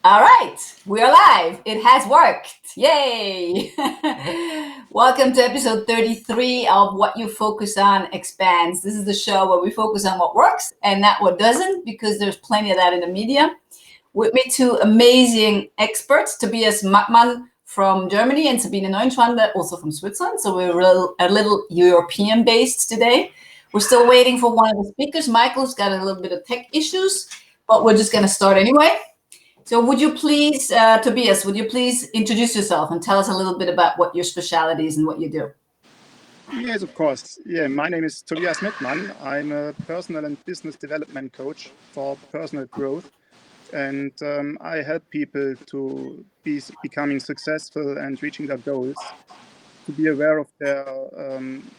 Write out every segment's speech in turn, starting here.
All right, we're live. It has worked. Yay! Welcome to episode 33 of What You Focus On Expands. This is the show where we focus on what works and not what doesn't, because there's plenty of that in the media. With me, two amazing experts, Tobias Mettmann from Germany and Sabine Neuenschwander, also from Switzerland. So we're a little European-based today. We're still waiting for one of the speakers. Michael's got a little bit of tech issues, but we're just going to start anyway. So would you please, Tobias, would you please introduce yourself and tell us a little bit about what your specialty is and what you do? Yes, of course. Yeah, my name is Tobias Mettmann. I'm a personal and business development coach for personal growth. And I help people to be becoming successful and reaching their goals, to be aware of their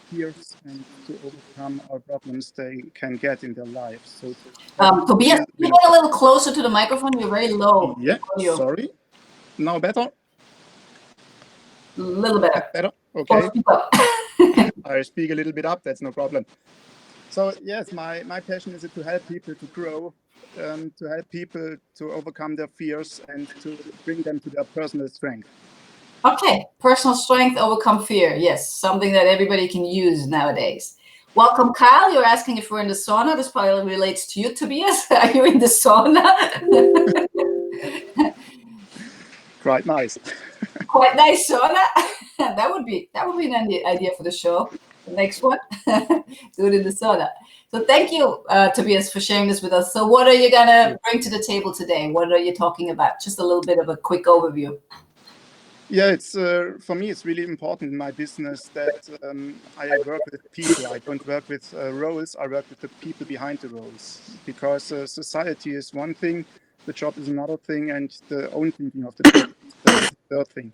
fears and to overcome our problems they can get in their lives. So, Tobias, can you get a little closer to the microphone? You're very low. Yeah, sorry. Now better? A little better. Better? Okay. I speak a little bit up, that's no problem. So yes, my passion is to help people to grow, to help people to overcome their fears and to bring them to their personal strength. Okay, personal strength, overcome fear. Yes, something that everybody can use nowadays. Welcome, Kyle. You're asking if we're in the sauna. This probably relates to you, Tobias. Are you in the sauna? Quite nice. Quite nice sauna. That would be an idea for the show. The next one, do it in the sauna. So thank you, Tobias, for sharing this with us. So what are you gonna bring to the table today? What are you talking about? Just a little bit of a quick overview. Yeah, it's for me, it's really important in my business that I work with people. I don't work with roles. I work with the people behind the roles, because society is one thing, the job is another thing, and the own thinking of the job is the third thing.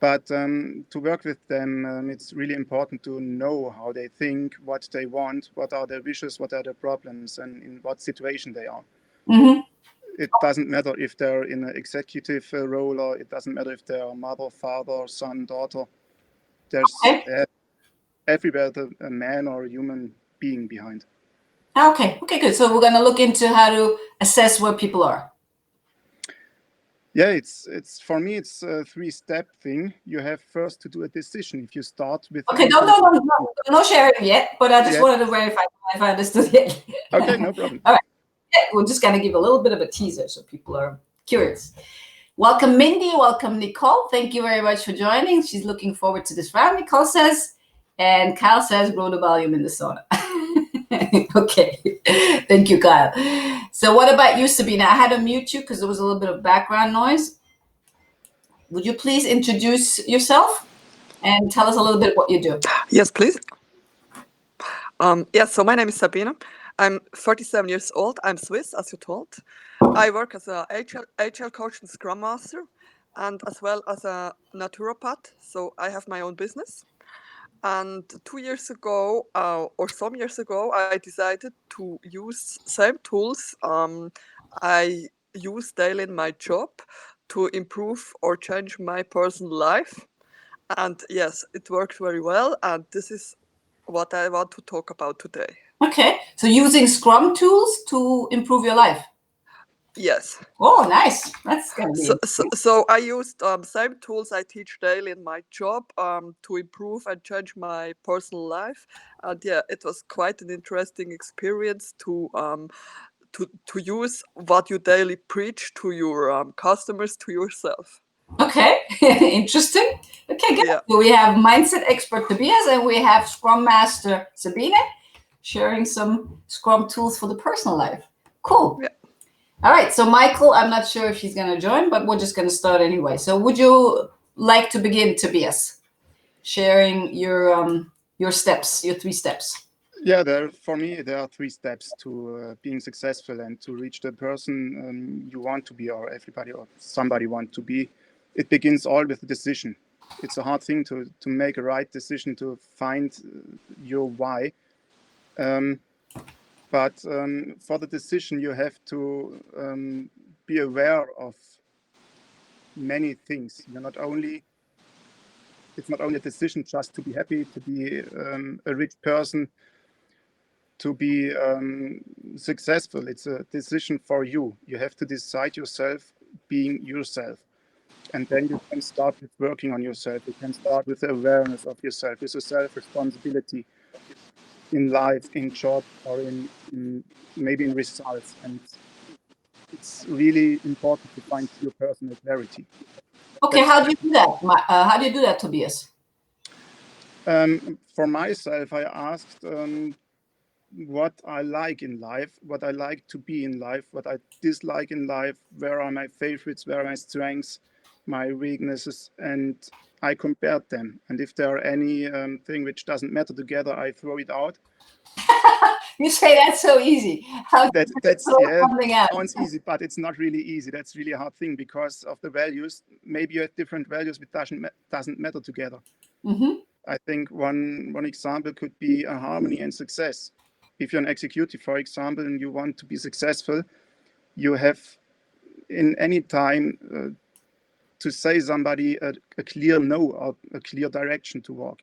But to work with them, it's really important to know how they think, what they want, what are their wishes, what are their problems, and in what situation they are. Mm-hmm. It doesn't matter if they're in an executive role, or it doesn't matter if they're mother, father, son, daughter. There's everywhere a man or a human being behind. Okay, good. So we're going to look into how to assess where people are. Yeah, it's for me, it's a 3-step thing. You have first to do a decision. If you start with no sharing yet, but I just wanted to verify if I understood it. Okay, no problem. All right. We're just going to give a little bit of a teaser so people are curious. Welcome, Mindy. Welcome, Nicole. Thank you very much for joining. She's looking forward to this round, Nicole says. And Kyle says, grow the volume in the sauna. Okay. Thank you, Kyle. So what about you, Sabine? I had to mute you because there was a little bit of background noise. Would you please introduce yourself and tell us a little bit what you do? Yes, please. So my name is Sabine. I'm 37 years old. I'm Swiss, as you told. I work as a HR coach and Scrum Master, and as well as a naturopath. So I have my own business. And 2 years ago, or some years ago, I decided to use same tools I use daily in my job to improve or change my personal life. And yes, it works very well. And this is what I want to talk about today. Okay, so using Scrum tools to improve your life. Yes. Oh, nice. That's gonna be so I used same tools I teach daily in my job to improve and change my personal life. And yeah, it was quite an interesting experience to use what you daily preach to your customers, to yourself. Okay, interesting. Okay, good. Yeah. So we have mindset expert Tobias and we have Scrum Master Sabine sharing some Scrum tools for the personal life. Cool. Yeah. All right. So Michael, I'm not sure if he's going to join, but we're just going to start anyway. So would you like to begin, Tobias, sharing your steps, your 3 steps? Yeah, for me, there are 3 steps to being successful and to reach the person you want to be, or everybody or somebody want to be. It begins all with a decision. It's a hard thing to make a right decision, to find your why. But for the decision, you have to be aware of many things. It's not only a decision just to be happy, to be a rich person, to be successful. It's a decision for you. You have to decide yourself, being yourself. And then you can start with working on yourself. You can start with the awareness of yourself, with a self-responsibility in life, in job, or in maybe in results. And it's really important to find your personal clarity. Okay, how do you do that? How do you do that, Tobias? For myself, I asked what I like in life, what I like to be in life, what I dislike in life, where are my favorites, where are my strengths, my weaknesses, and I compared them. And if there are any thing which doesn't matter together, I throw it out. You say that's so easy. That's sounds easy, but it's not really easy. That's really a hard thing because of the values. Maybe you have different values which doesn't matter together. Mm-hmm. I think one example could be a harmony and success. If you're an executive, for example, and you want to be successful, you have in any time to say somebody a clear no or a clear direction to walk.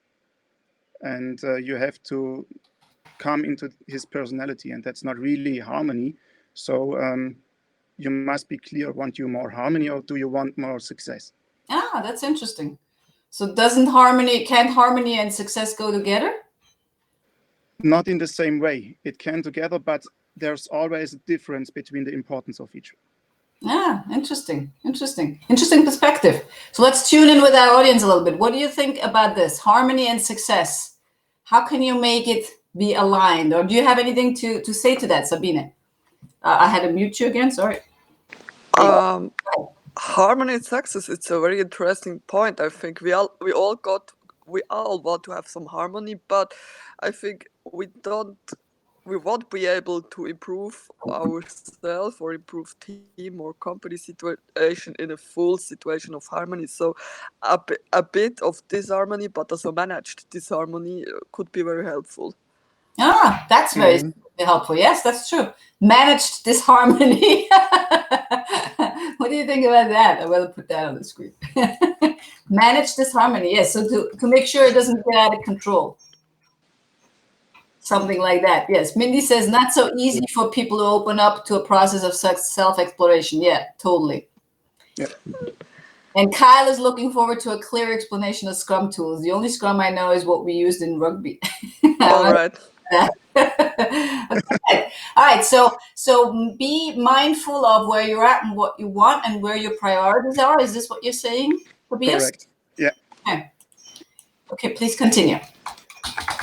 And you have to come into his personality, and that's not really harmony. So you must be clear, want you more harmony or do you want more success? Ah, that's interesting. So can't harmony and success go together? Not in the same way. It can together, but there's always a difference between the importance of each. Ah, interesting perspective. So let's tune in with our audience a little bit. What do you think about this? Harmony and success. How can you make it be aligned? Or do you have anything to say to that, Sabine? I had to mute you again, sorry. Harmony and success, it's a very interesting point. I think we all want to have some harmony, but I think we won't be able to improve ourselves or improve team or company situation in a full situation of harmony. So a bit of disharmony, but also managed disharmony could be very helpful. Ah, that's very helpful. Yes, that's true. Managed disharmony. What do you think about that? I will put that on the screen. Manage disharmony. Yes, so to make sure it doesn't get out of control. Something like that. Yes. Mindy says not so easy for people to open up to a process of self-exploration. Yeah, totally. Yeah. And Kyle is looking forward to a clear explanation of Scrum tools. The only Scrum I know is what we used in rugby. All right. Okay. All right. So be mindful of where you're at and what you want and where your priorities are. Is this what you're saying, Tobias? Correct. Yeah. Okay. Please continue.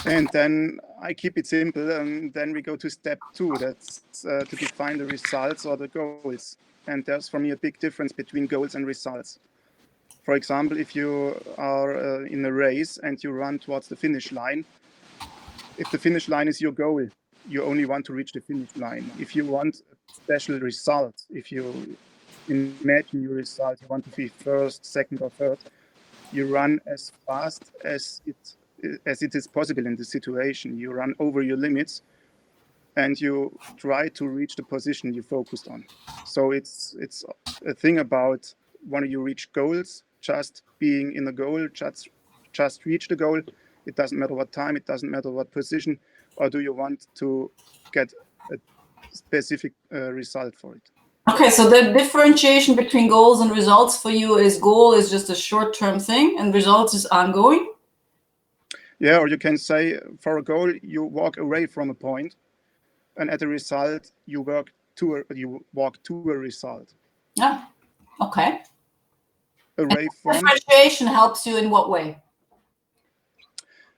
And then I keep it simple, and then we go to step 2. That's to define the results or the goals. And there's for me a big difference between goals and results. For example, if you are in a race and you run towards the finish line, if the finish line is your goal, you only want to reach the finish line. If you want a special result, if you imagine your result, you want to be first, second, or third, you run as fast as it is possible in the situation. You run over your limits and you try to reach the position you focused on. So it's a thing about when you reach goals, just being in the goal, just reach the goal. It doesn't matter what time, it doesn't matter what position, or do you want to get a specific result for it? Okay, so the differentiation between goals and results for you is goal is just a short-term thing and results is ongoing? Yeah, or you can say for a goal, you walk away from a point, and at a result, you walk to a result. Yeah, okay. Away from. Differentiation helps you in what way?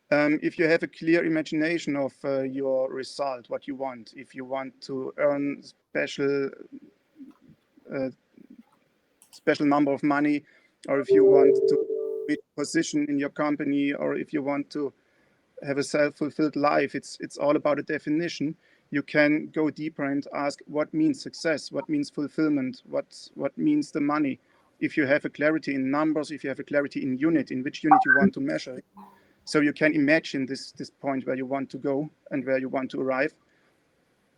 If you have a clear imagination of your result, what you want, if you want to earn special number of money, or if you want to reach a position in your company, or if you want to have a self-fulfilled life, it's all about a definition. You can go deeper and ask what means success, what means fulfillment, what means the money. If you have a clarity in numbers, if you have a clarity in unit, in which unit you want to measure it. So you can imagine this point where you want to go and where you want to arrive.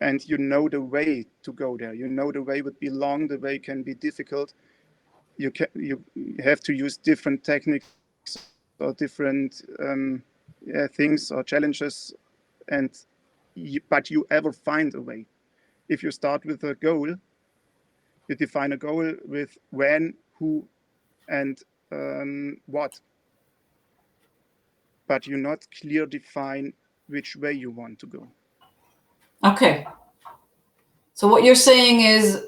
And you know the way to go there. You know the way would be long, the way can be difficult. You have to use different techniques or different things or challenges, but you ever find a way. If you start with a goal, You define a goal with when, who, and what. But you not clear define which way you want to go. Okay. So what you're saying is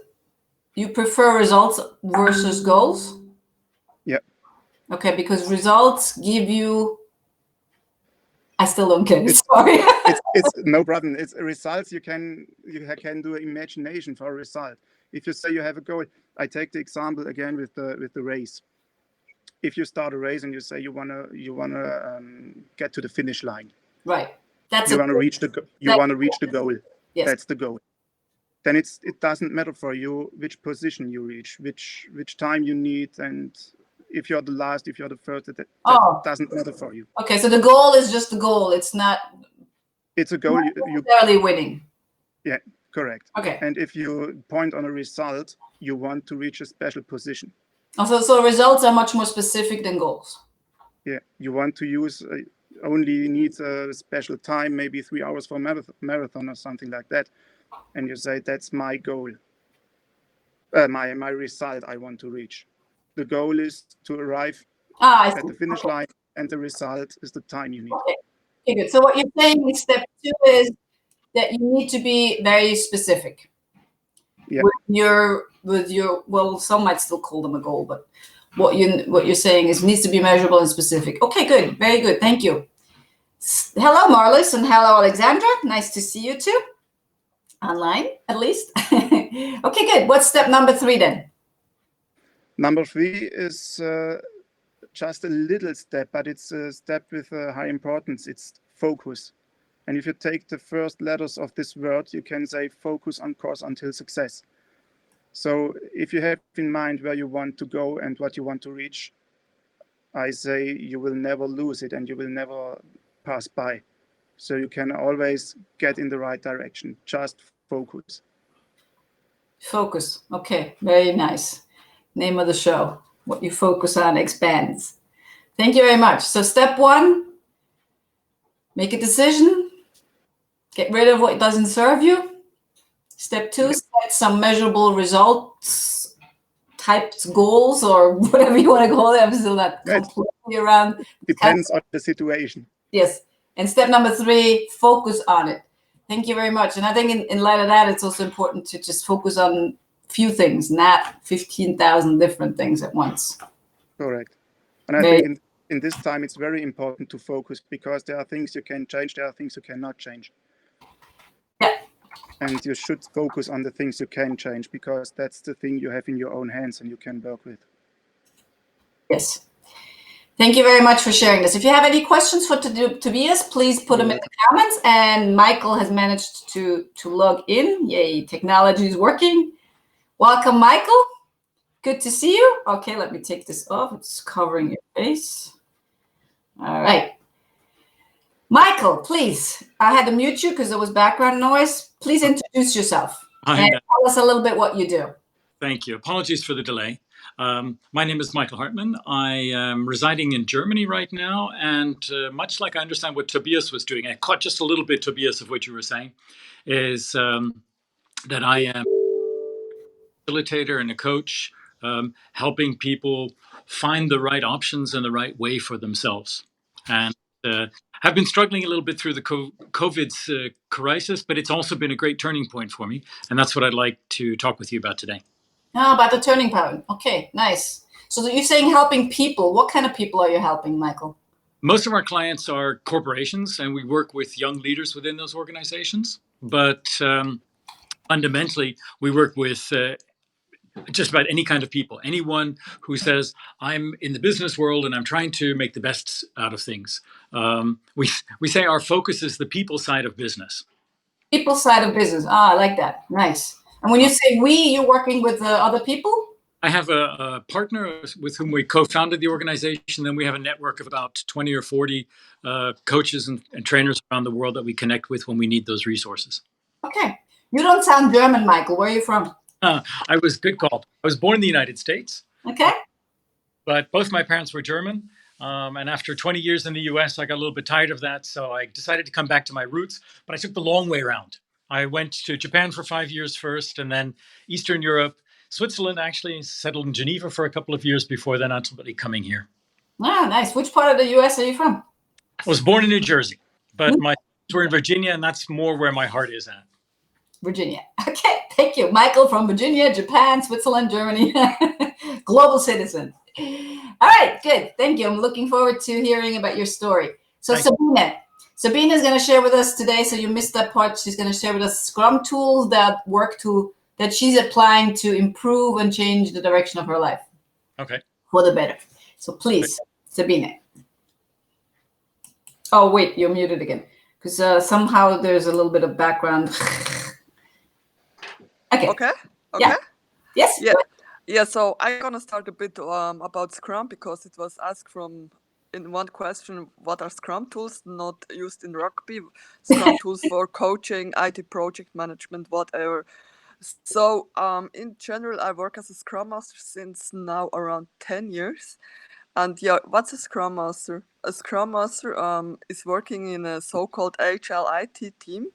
you prefer results versus goals? Yeah. Okay, because results give you... I still don't get it. Sorry. It's no problem. It's results. You can do imagination for a result. If you say you have a goal, I take the example again with the race. If you start a race and you say you wanna get to the finish line, right? You want to reach the goal. Yes. That's the goal. Then it doesn't matter for you which position you reach, which time you need, and if you're the last, if you're the first, that doesn't matter for you. Okay, so the goal is just the goal. It's not... It's a goal. You barely winning. Yeah, correct. Okay. And if you point on a result, you want to reach a special position. Also, so results are much more specific than goals. Yeah, you want to use only needs a special time, maybe 3 hours for marathon or something like that, and you say that's my goal, my result I want to reach. The goal is to arrive at the finish line, and the result is the time you need. Okay, good. So what you're saying in step 2 is that you need to be very specific. Yeah. With your well, some might still call them a goal, but what you're saying is needs to be measurable and specific. Okay, good, very good, thank you. Hello, Marlis, and hello, Alexandra. Nice to see you too, online at least. Okay, good. What's step number 3 then? Number 3 is just a little step, but it's a step with high importance. It's focus. And if you take the first letters of this word, you can say focus on course until success. So if you have in mind where you want to go and what you want to reach, I say you will never lose it and you will never pass by. So you can always get in the right direction. Just focus. Focus. Okay, very nice. Name of the show. What you focus on expands. Thank you very much. So step 1, make a decision. Get rid of what doesn't serve you. Step 2, set some measurable results, types, goals, or whatever you want to call it. I'm still not completely around. Depends on the situation. Yes. And step number 3, focus on it. Thank you very much. And I think in light of that, it's also important to just focus on few things, not 15,000 different things at once. Correct. And I think in this time, it's very important to focus because there are things you can change, there are things you cannot change. Yeah. And you should focus on the things you can change because that's the thing you have in your own hands and you can work with. Yes. Thank you very much for sharing this. If you have any questions for Tobias, please put them in the comments. And Michael has managed to log in. Yay, technology is working. Welcome, Michael. Good to see you. Okay, let me take this off. It's covering your face. All right. Michael, please. I had to mute you because there was background noise. Please introduce yourself and tell us a little bit what you do. Thank you. Apologies for the delay. My name is Michael Hardtmann. I am residing in Germany right now, and much like I understand what Tobias was doing, I caught just a little bit, Tobias, of what you were saying, is that I am a facilitator and a coach, helping people find the right options and the right way for themselves. And I've been struggling a little bit through the COVID crisis, but it's also been a great turning point for me. And that's what I'd like to talk with you about today. Oh, about the turning point. Okay, nice. So you're saying helping people. What kind of people are you helping, Michael? Most of our clients are corporations, and we work with young leaders within those organizations. But fundamentally, we work with just about any kind of people, anyone who says, I'm in the business world and I'm trying to make the best out of things. We say our focus is the people side of business. People side of business. Ah, I like that. Nice. And when you say we, you're working with other people? I have a partner with whom we co-founded the organization. Then we have a network of about 20 or 40 coaches and trainers around the world that we connect with when we need those resources. Okay. You don't sound German, Michael. Where are you from? I was good call. I was born in the United States. Okay. But both my parents were German. And after 20 years in the US, I got a little bit tired of that. So I decided to come back to my roots. But I took the long way around. I went to Japan for 5 years first, and then Eastern Europe, Switzerland, actually. Settled in Geneva for a couple of years before then, ultimately coming here. Ah, nice. Which part of the US are you from? I was born in New Jersey, but my parents were in Virginia, and that's more where my heart is at. Virginia. Okay, thank you. Michael from Virginia, Japan, Switzerland, Germany. Global citizen. All right, good. Thank you. I'm looking forward to hearing about your story. So Sabine is going to share with us today, so you missed that part. She's going to share with us Scrum tools that that she's applying to improve and change the direction of her life. Okay. For the better. So please, Sabine. Oh, wait, you're muted again. Because somehow there's a little bit of background. Okay. Yeah. Yes. Yeah. So I'm gonna start a bit about Scrum, because it was asked in one question, what are Scrum tools not used in rugby? Scrum tools for coaching, IT project management, whatever. So in general, I work as a Scrum Master since now around 10 years. And yeah, what's a Scrum Master? A Scrum Master is working in a so-called HLIT team,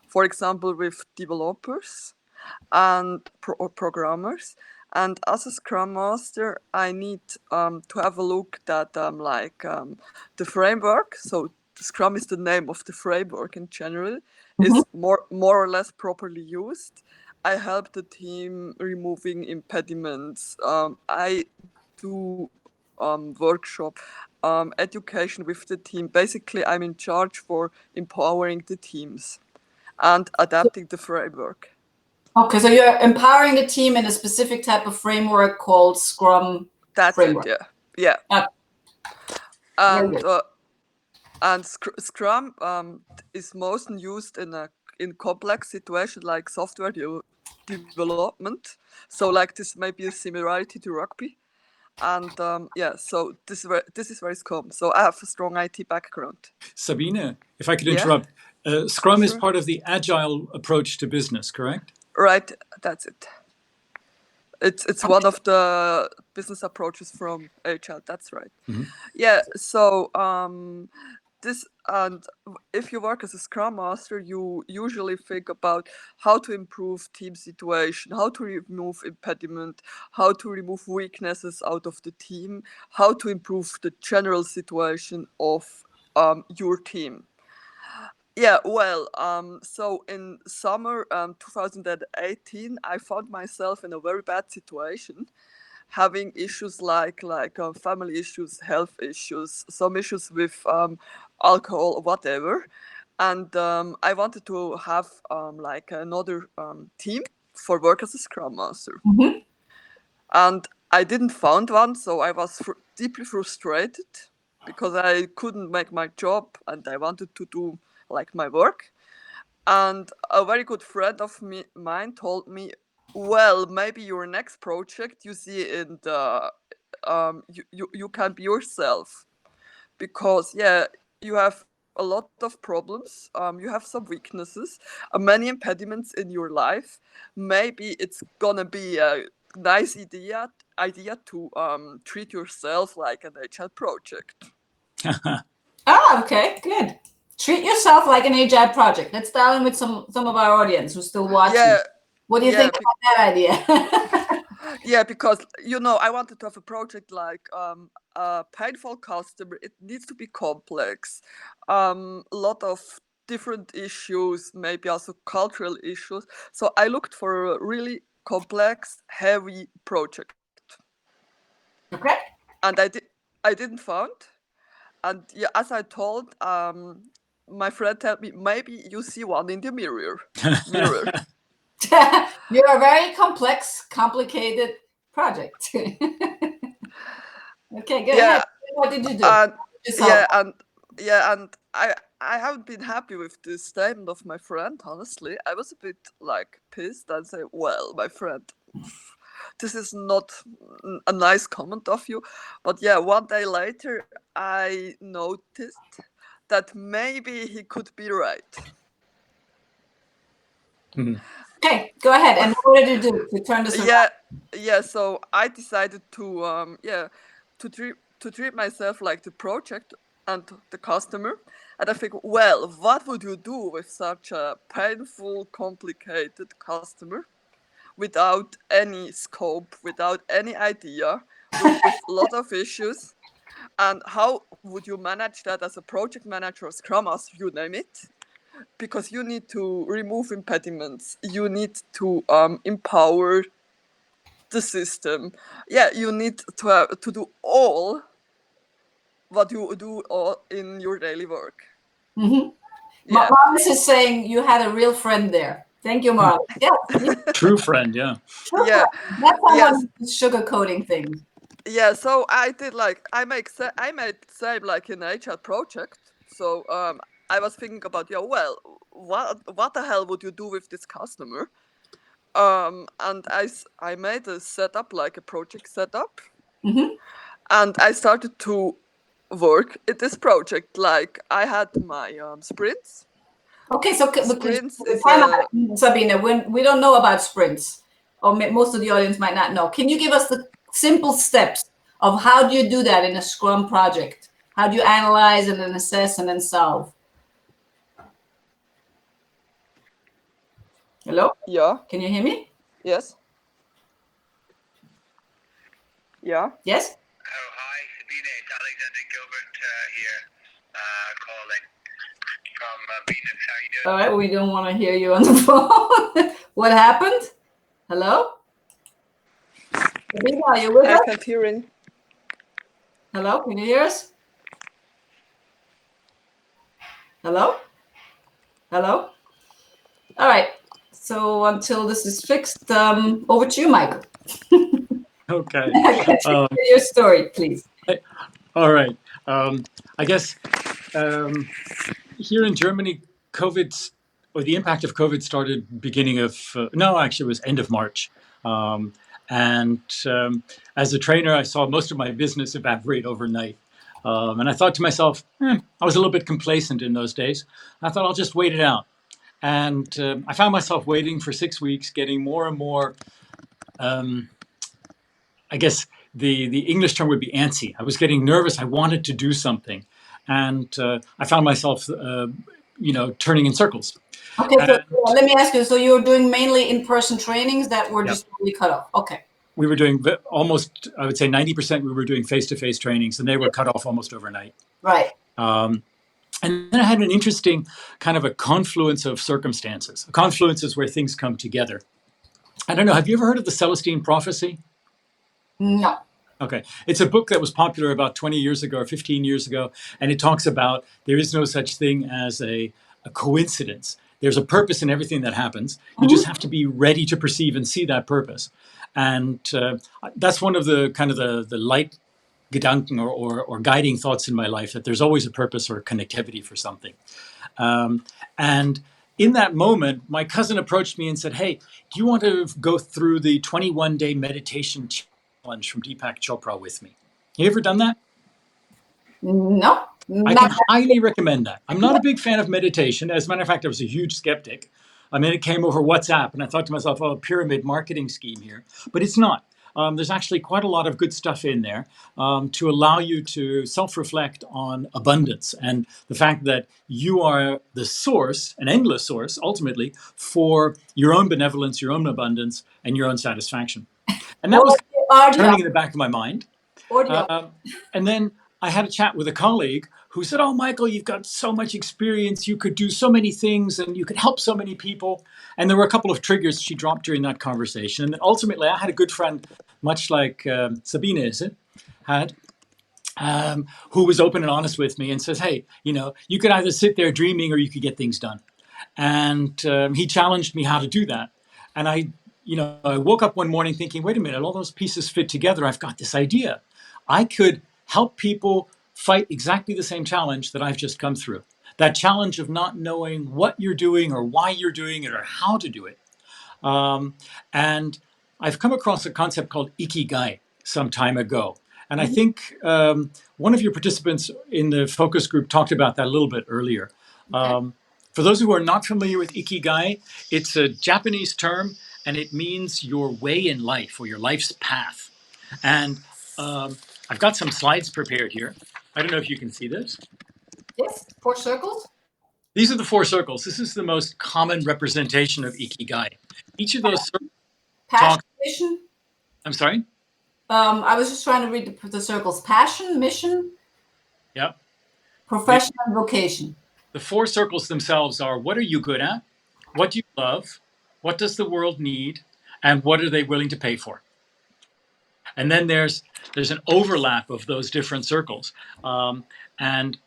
for example, with developers and programmers. And as a Scrum Master, I need to have a look at the framework. So Scrum is the name of the framework in general, is more or less properly used. I help the team removing impediments. I do workshop, education with the team. Basically, I'm in charge for empowering the teams and adapting the framework. Okay, so you're empowering a team in a specific type of framework called Scrum framework. It, yeah. Okay. And Scrum is most used in complex situations like software development. So like this may be a similarity to rugby. And so this is where it's come. So I have a strong IT background. Sabine, if I could interrupt, Scrum is part of the agile approach to business, correct? Right, that's it. It's one of the business approaches from HR. That's right. Yeah. So this, and if you work as a Scrum Master, you usually think about how to improve team situation, how to remove impediment, how to remove weaknesses out of the team, how to improve the general situation of your team. Yeah, well, so in summer 2018, I found myself in a very bad situation, having issues like family issues, health issues, some issues with alcohol, whatever. And I wanted to have another team for work as a Scrum Master. And I didn't find one, so I was deeply frustrated because I couldn't make my job and I wanted to do like my work. And a very good friend of mine told me, well, maybe your next project you see in the you can be yourself, because you have a lot of problems, you have some weaknesses, many impediments in your life. Maybe it's gonna be a nice idea to treat yourself like an agile project. Okay, good. Treat yourself like an agile project. Let's dial in with some of our audience who's still watching. What do you think about that idea? Yeah, because I wanted to have a project like a painful customer. It needs to be complex, a lot of different issues, maybe also cultural issues. So I looked for a really complex, heavy project. Okay. And I didn't find. And yeah, as I told, my friend told me, maybe you see one in the mirror. You're a very complex, complicated project. Okay, good. Yeah. What did you do? And I haven't been happy with the statement of my friend, honestly. I was a bit pissed and say, well, my friend, this is not a nice comment of you. But yeah, one day later, I noticed that maybe he could be right. Okay, go ahead. And what did you do to turn this around? Yeah. So I decided to treat myself like the project and the customer. And I think, well, what would you do with such a painful, complicated customer? without any scope, without any idea, with a lot of issues. And how would you manage that as a project manager or Scrum Master, you name it? Because you need to remove impediments. You need to empower the system. Yeah, you need to do all what you do in your daily work. Mm-hmm. Yeah. Marlis is saying you had a real friend there. Thank you, Marlis. Yeah. True friend, yeah. Yeah. That's how Yes. one is sugarcoating things. Yeah, so I did I made same like in HR project. So I was thinking about well, what the hell would you do with this customer? And I made a setup, like a project setup, Mm-hmm. and I started to work at this project. Like I had my sprints. Okay, so Sprints is time out, Sabine, when we don't know about sprints, or most of the audience might not know. Can you give us the simple steps of how do you do that in a Scrum project? How do you analyze and then assess and then solve? Hello? Yeah. Can you hear me? Yes. Yeah. Yes? Oh, hi, Sabine. It's Alexander Gilbert here, calling from Venus. How are you doing? All right, we don't want to hear you on the phone. What happened? Hello? Sabine, are you with I us? can't hear it. Hello, can you hear us? Hello? Hello? All right, so until this is fixed, over to you, Michael. Okay. Your story, please. All right. I guess here in Germany, the impact of COVID started beginning of, no, actually it was end of March. And as a trainer, I saw most of my business evaporate overnight. And I thought to myself, I was a little bit complacent in those days. I thought I'll just wait it out. And I found myself waiting for 6 weeks, getting more and more, I guess the English term would be antsy. I was getting nervous. I wanted to do something. And I found myself, turning in circles. Okay, so let me ask you. So you were doing mainly in-person trainings that were just really cut off. Okay. We were doing almost, I would say 90%, we were doing face-to-face trainings, and they were cut off almost overnight. Right. And then I had an interesting kind of a confluence of circumstances. A confluence is where things come together. I don't know, have you ever heard of the Celestine Prophecy? No. Okay. It's a book that was popular about 20 years ago or 15 years ago, and it talks about there is no such thing as a coincidence. There's a purpose in everything that happens. You just have to be ready to perceive and see that purpose. And that's one of the kind of the light Gedanken or guiding thoughts in my life, that there's always a purpose or a connectivity for something. And in that moment, my cousin approached me and said, hey, do you want to go through the 21-day meditation challenge from Deepak Chopra with me? You ever done that? No. I can highly recommend that. I'm not a big fan of meditation. As a matter of fact, I was a huge skeptic. I mean, it came over WhatsApp, and I thought to myself, oh, a pyramid marketing scheme here. But it's not. There's actually quite a lot of good stuff in there to allow you to self-reflect on abundance and the fact that you are the source, an endless source, ultimately, for your own benevolence, your own abundance, and your own satisfaction. And that was turning in the back of my mind. And then I had a chat with a colleague who said, oh, Michael, you've got so much experience. You could do so many things and you could help so many people. And there were a couple of triggers she dropped during that conversation. And then ultimately, I had a good friend, much like Sabine had, who was open and honest with me and says, hey, you could either sit there dreaming or you could get things done. And he challenged me how to do that. And I woke up one morning thinking, wait a minute, all those pieces fit together. I've got this idea. I could help people fight exactly the same challenge that I've just come through. That challenge of not knowing what you're doing or why you're doing it or how to do it. And I've come across a concept called ikigai some time ago. And I think one of your participants in the focus group talked about that a little bit earlier. For those who are not familiar with ikigai, it's a Japanese term, and it means your way in life or your life's path. And I've got some slides prepared here. I don't know if you can see this. Yes, 4 circles. These are the 4 circles. This is the most common representation of ikigai. Each of those circles Passion, mission? I'm sorry? I was just trying to read the circles. Passion, mission, Yeah. profession, and vocation. The 4 circles themselves are: what are you good at? What do you love? What does the world need? And what are they willing to pay for? And then there's an overlap of those different circles. And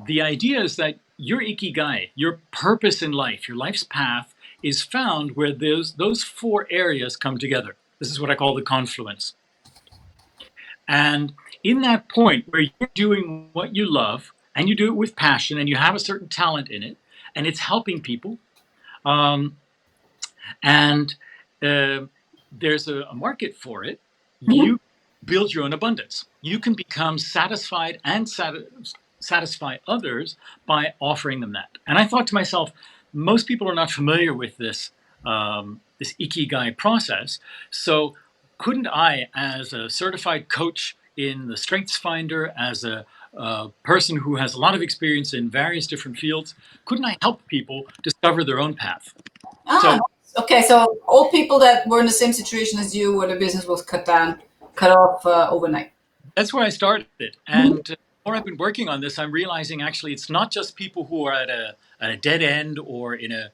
the idea is that your ikigai, your purpose in life, your life's path, is found where those 4 areas come together. This is what I call the confluence. And in that point where you're doing what you love and you do it with passion and you have a certain talent in it and it's helping people, and there's a market for it, you build your own abundance. You can become satisfied and satisfy others by offering them that. And I thought to myself, most people are not familiar with this ikigai process. So couldn't I, as a certified coach in the Strengths Finder, as a person who has a lot of experience in various different fields, couldn't I help people discover their own path? So okay, so all people that were in the same situation as you, where the business was cut off overnight. That's where I started. And the more I've been working on this, I'm realizing actually it's not just people who are at a dead end or in a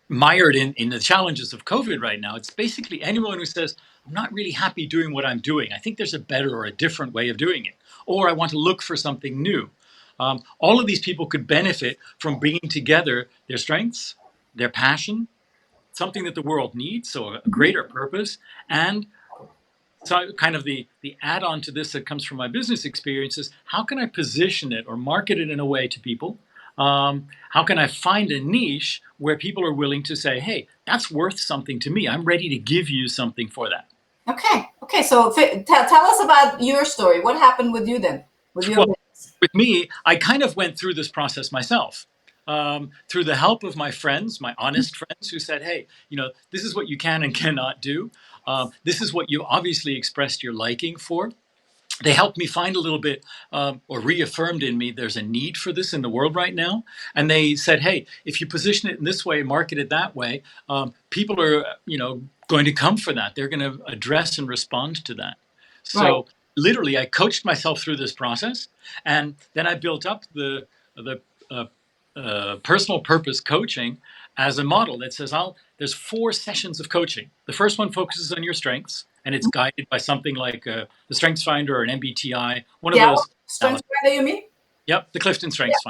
mired in the challenges of COVID right now. It's basically anyone who says, I'm not really happy doing what I'm doing. I think there's a better or a different way of doing it. Or I want to look for something new. All of these people could benefit from bringing together their strengths, their passion, something that the world needs, so a greater purpose, and so kind of the add-on to this that comes from my business experience is, how can I position it or market it in a way to people? How can I find a niche where people are willing to say, hey, that's worth something to me. I'm ready to give you something for that. Okay. So tell us about your story. What happened with you then? With me, I kind of went through this process myself. Through the help of my friends, my honest friends, who said, hey, this is what you can and cannot do. This is what you obviously expressed your liking for. They helped me find a little bit, or reaffirmed in me, there's a need for this in the world right now. And they said, hey, if you position it in this way, market it that way, people are, going to come for that. They're going to address and respond to that. So literally, I coached myself through this process, and then I built up the personal purpose coaching as a model that says, there's 4 sessions of coaching. The first one focuses on your strengths, and it's guided by something like the Strengths Finder or an MBTI. One of those. Strengths Finder, you mean? Yep, the Clifton Strengths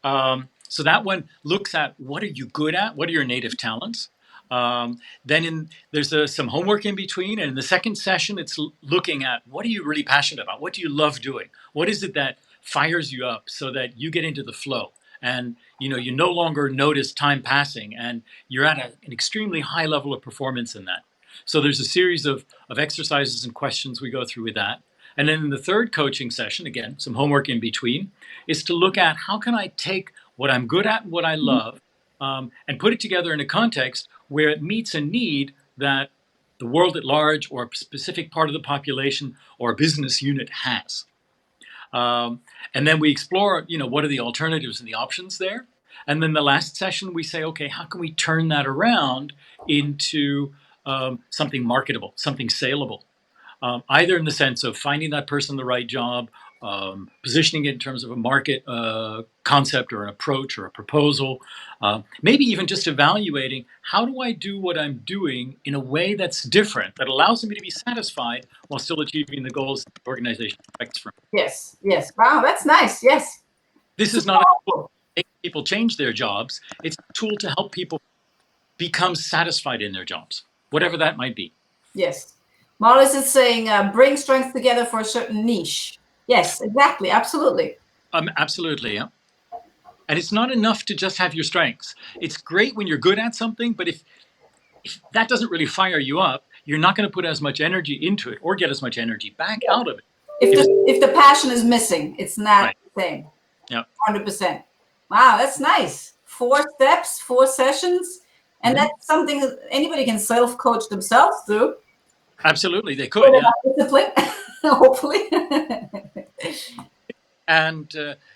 Finder. So that one looks at, what are you good at? What are your native talents? Then there's some homework in between. And in the second session, it's looking at, what are you really passionate about? What do you love doing? What is it that fires you up so that you get into the flow? And you no longer notice time passing, and you're at an extremely high level of performance in that. So there's a series of exercises and questions we go through with that. And then in the third coaching session, again, some homework in between, is to look at, how can I take what I'm good at and what I love, and put it together in a context where it meets a need that the world at large or a specific part of the population or a business unit has. And then we explore, what are the alternatives and the options there? And then the last session, we say, okay, how can we turn that around into something marketable, something saleable? Either in the sense of finding that person the right job, positioning it in terms of a market concept or an approach or a proposal, maybe even just evaluating, how do I do what I'm doing in a way that's different, that allows me to be satisfied while still achieving the goals the organization expects from me. Yes. Wow, that's nice. Yes. This is not a tool to make people change their jobs. It's a tool to help people become satisfied in their jobs, whatever that might be. Yes. Marlis is saying, bring strength together for a certain niche. Yes, exactly. Absolutely. Absolutely, yeah. And it's not enough to just have your strengths. It's great when you're good at something, but if that doesn't really fire you up, you're not going to put as much energy into it or get as much energy back out of it. If the passion is missing, it's not the same. Yeah. 100%. Wow, that's nice. 4 steps, 4 sessions. And that's something that anybody can self-coach themselves through. Absolutely, they could. Yeah. Discipline, hopefully. And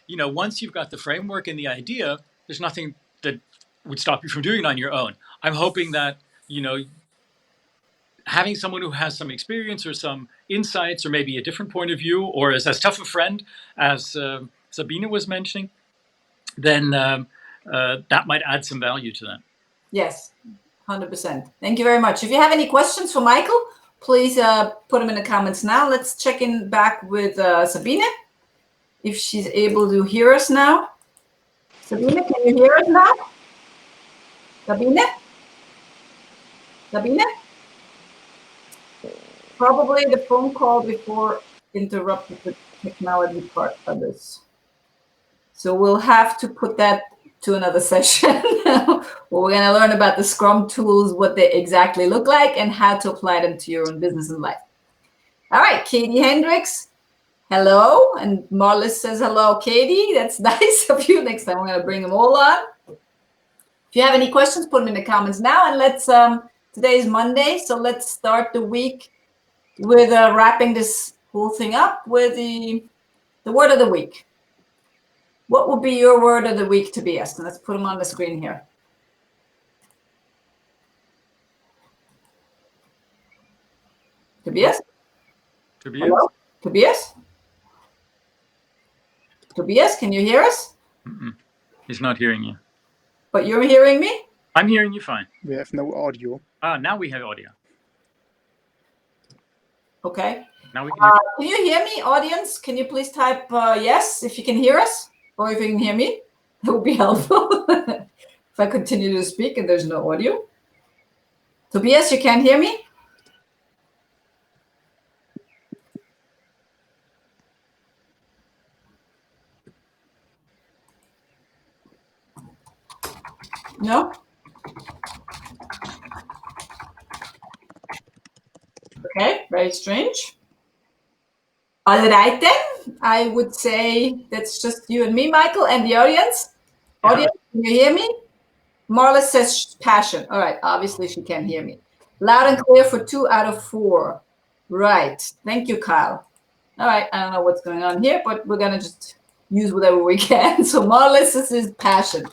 once you've got the framework and the idea, there's nothing that would stop you from doing it on your own. I'm hoping that having someone who has some experience or some insights or maybe a different point of view, or is as tough a friend as Sabine was mentioning, then that might add some value to that. Yes, 100%. Thank you very much. If you have any questions for Michael, please put them in the comments now. Let's check in back with Sabine, if she's able to hear us now. Sabine, can you hear us now? Sabine? Sabine? Probably the phone call before interrupted the technology part of this. So we'll have to put that to another session. We're going to learn about the Scrum tools, what they exactly look like, and how to apply them to your own business and life. All right, Katie Hendricks, hello. And Marlis says hello, Katie. That's nice of you. Next time we're going to bring them all on. If you have any questions, put them in the comments now. And let's, today is Monday, so let's start the week with wrapping this whole thing up with the word of the week. What would be your word of the week, Tobias? And let's put them on the screen here. Tobias? Tobias? Hello? Tobias? Tobias, can you hear us? He's not hearing you. But you're hearing me? I'm hearing you fine. We have no audio. Now we have audio. Okay. Now we can Can you hear me, audience? Can you please type yes if you can hear us, or if you can hear me? That would be helpful. If I continue to speak and there's no audio. Tobias, you can't hear me? No? Okay, very strange. All right then, I would say that's just you and me, Michael, and the audience. Yeah. Audience, can you hear me? Marla says passion. All right, obviously she can't hear me. Loud and clear for 2 out of 4. Right, thank you, Kyle. All right, I don't know what's going on here, but we're gonna just use whatever we can. So Marla says this is passion.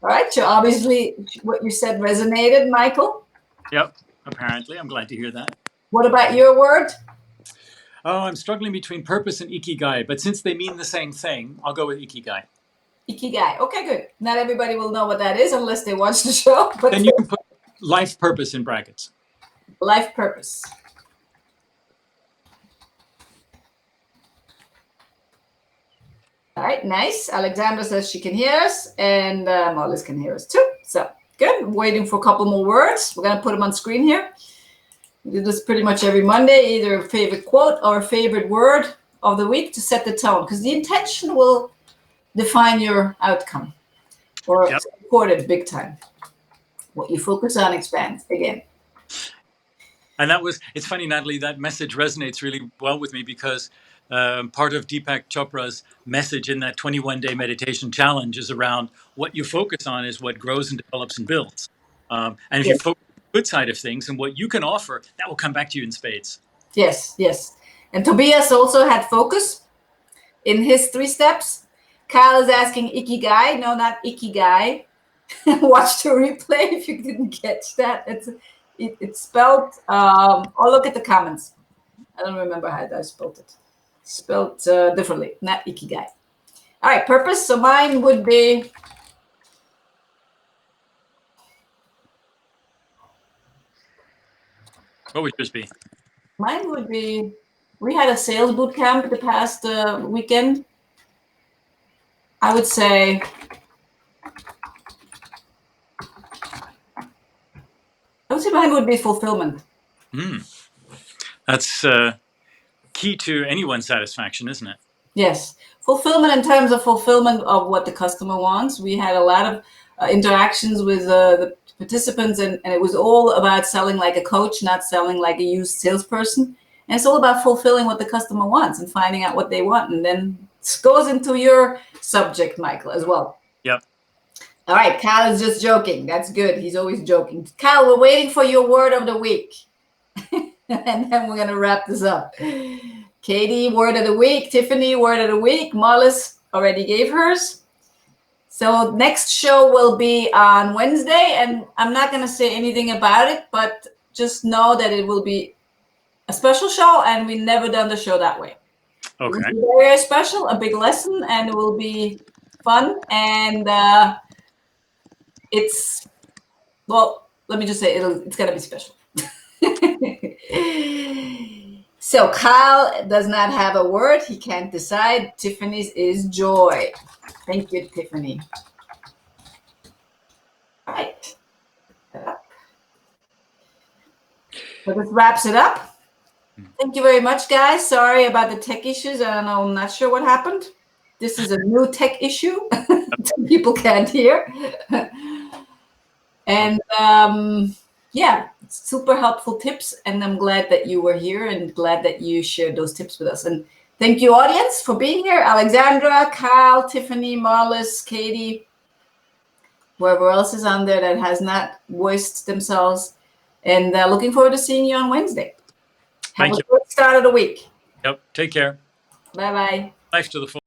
All right, so obviously what you said resonated, Michael. Yep, apparently. I'm glad to hear that. What about your word? Oh, I'm struggling between purpose and ikigai, but since they mean the same thing, I'll go with ikigai. Ikigai. Okay, good. Not everybody will know what that is unless they watch the show. But Then you can put life purpose in brackets. Life purpose. All right, nice. Alexandra says she can hear us, and Mollis can hear us too. So good. I'm waiting for a couple more words. We're going to put them on screen here. We do this pretty much every Monday, either a favorite quote or a favorite word of the week to set the tone, because the intention will define your outcome or support it big time. What you focus on expands again. And it's funny, Natalie, that message resonates really well with me because part of Deepak Chopra's message in that 21-day meditation challenge is around what you focus on is what grows and develops and builds. And if you focus on the good side of things and what you can offer, that will come back to you in spades. Yes, yes. And Tobias also had focus in his 3 steps. Kyle is asking ikigai. No, not ikigai. Watch the replay if you didn't catch that. It's spelled, look at the comments. I don't remember how I spelled it. Spelled differently, not ikigai. All right, purpose. So mine would be, What would yours be? mine would be, we had a sales boot camp the past weekend. I would say, mine would be fulfillment. That's key to anyone's satisfaction, isn't it? Yes. Fulfillment in terms of fulfillment of what the customer wants. We had a lot of interactions with the participants, and it was all about selling like a coach, not selling like a used salesperson. And it's all about fulfilling what the customer wants and finding out what they want. And then it goes into your subject, Michael, as well. Yep. All right. Kyle is just joking. That's good. He's always joking. Kyle, we're waiting for your word of the week. And then we're going to wrap this up. Katie, word of the week. Tiffany, word of the week. Mollis already gave hers. So next show will be on Wednesday, and I'm not going to say anything about it, but just know that it will be a special show, and we've never done the show that way. Okay. It will be very special, a big lesson, and it will be fun. And it's, well, let me just say it's going to be special. So Kyle does not have a word. He can't decide. Tiffany's is joy. Thank you, Tiffany. All right. So this wraps it up. Thank you very much, guys. Sorry about the tech issues. I don't know. I'm not sure what happened. This is a new tech issue. People can't hear. And yeah, super helpful tips. And I'm glad that you were here and glad that you shared those tips with us. And thank you, audience, for being here. Alexandra, Kyle, Tiffany, Marlis, Katie, whoever else is on there that has not voiced themselves. And looking forward to seeing you on Wednesday. Have a good start of the week. Yep. Take care. Bye-bye. Life to the full.